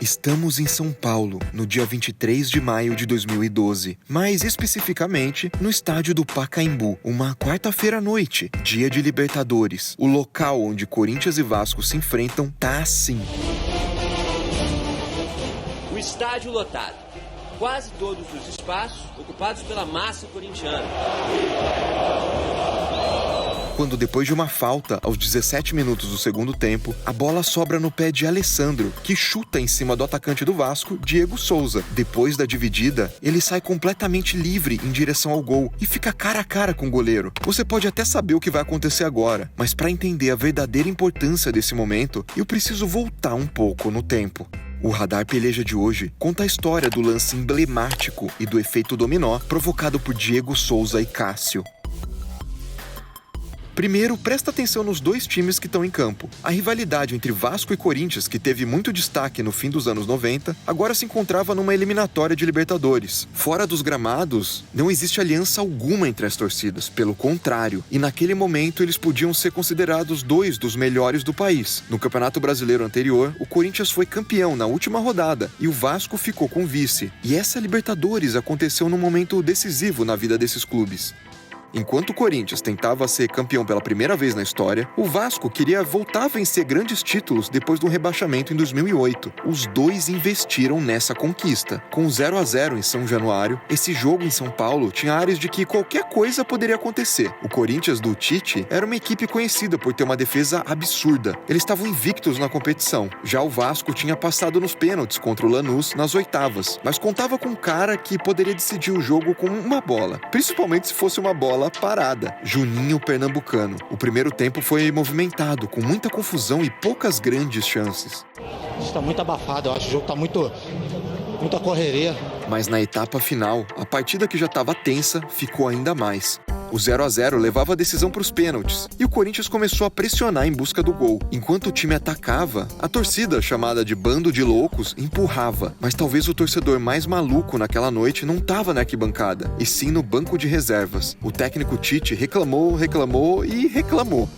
Estamos em São Paulo, no dia 23 de maio de 2012, mais especificamente no estádio do Pacaembu, uma quarta-feira à noite, dia de Libertadores. O local onde Corinthians e Vasco se enfrentam tá assim. O estádio lotado, quase todos os espaços ocupados pela massa corintiana. Quando depois de uma falta, aos 17 minutos do segundo tempo, a bola sobra no pé de Alessandro, que chuta em cima do atacante do Vasco, Diego Souza. Depois da dividida, ele sai completamente livre em direção ao gol e fica cara a cara com o goleiro. Você pode até saber o que vai acontecer agora, mas para entender a verdadeira importância desse momento, eu preciso voltar um pouco no tempo. O Radar Peleja de hoje conta a história do lance emblemático e do efeito dominó provocado por Diego Souza e Cássio. Primeiro, presta atenção nos dois times que estão em campo. A rivalidade entre Vasco e Corinthians, que teve muito destaque no fim dos anos 90, agora se encontrava numa eliminatória de Libertadores. Fora dos gramados, não existe aliança alguma entre as torcidas, pelo contrário. E naquele momento eles podiam ser considerados dois dos melhores do país. No Campeonato Brasileiro anterior, o Corinthians foi campeão na última rodada e o Vasco ficou com vice. E essa Libertadores aconteceu num momento decisivo na vida desses clubes. Enquanto o Corinthians tentava ser campeão pela primeira vez na história, o Vasco queria voltar a vencer grandes títulos depois do rebaixamento em 2008. Os dois investiram nessa conquista. Com 0-0 em São Januário, esse jogo em São Paulo tinha áreas de que qualquer coisa poderia acontecer. O Corinthians do Tite era uma equipe conhecida por ter uma defesa absurda. Eles estavam invictos na competição. Já o Vasco tinha passado nos pênaltis contra o Lanús nas oitavas, mas contava com um cara que poderia decidir o jogo com uma bola, principalmente se fosse uma bola parada, Juninho Pernambucano. O primeiro tempo foi movimentado, com muita confusão e poucas grandes chances. Está muito abafado, eu acho que o jogo está muita correria. Mas na etapa final, a partida que já estava tensa ficou ainda mais. O 0-0 levava a decisão para os pênaltis e o Corinthians começou a pressionar em busca do gol. Enquanto o time atacava, a torcida, chamada de Bando de Loucos, empurrava. Mas talvez o torcedor mais maluco naquela noite não estava na arquibancada, e sim no banco de reservas. O técnico Tite reclamou,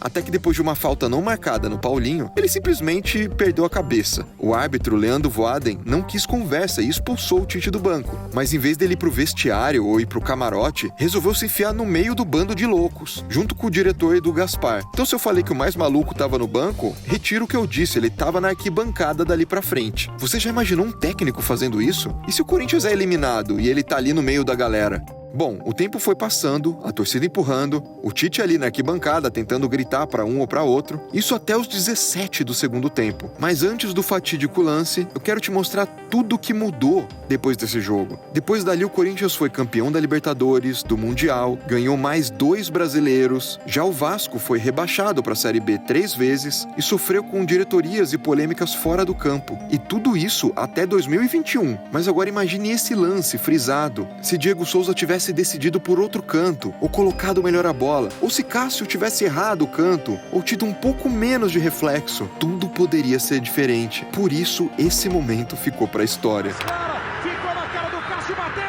até que depois de uma falta não marcada no Paulinho, ele simplesmente perdeu a cabeça. O árbitro Leandro Voaden não quis conversa e expulsou o Tite do banco. Mas em vez dele ir pro vestiário ou ir pro camarote, resolveu se enfiar no meio do bando de loucos, junto com o diretor Edu Gaspar. Então se eu falei que o mais maluco tava no banco, retiro o que eu disse, ele tava na arquibancada dali pra frente. Você já imaginou um técnico fazendo isso? E se o Corinthians é eliminado e ele tá ali no meio da galera? Bom, o tempo foi passando, a torcida empurrando, o Tite ali na arquibancada tentando gritar para um ou para outro, isso até os 17 do segundo tempo. Mas antes do fatídico lance, eu quero te mostrar tudo o que mudou depois desse jogo. Depois dali o Corinthians foi campeão da Libertadores, do Mundial, ganhou mais 2 brasileiros, já o Vasco foi rebaixado para a Série B 3 vezes e sofreu com diretorias e polêmicas fora do campo. E tudo isso até 2021. Mas agora imagine esse lance frisado, se Diego Souza tivesse decidido por outro canto, ou colocado melhor a bola, ou se Cássio tivesse errado o canto, ou tido um pouco menos de reflexo, tudo poderia ser diferente. Por isso, esse momento ficou pra história. Ficou na cara do Cássio, bateu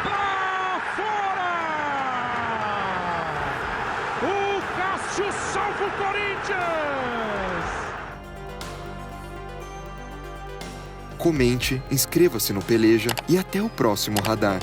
pra fora! O Cássio salva o Corinthians! Comente, inscreva-se no Peleja e até o próximo Radar.